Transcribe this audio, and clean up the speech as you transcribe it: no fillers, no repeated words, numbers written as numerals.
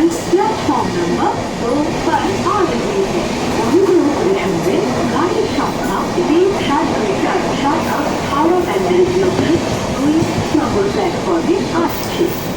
Station platform number 2 আর অনুগ্রহ করে শুনবেন গাড়ির সংখ্যা হাওড়া ব্যান্ডেল লোকাল 2 নম্বর প্ল্যাটফর্মে আসছে।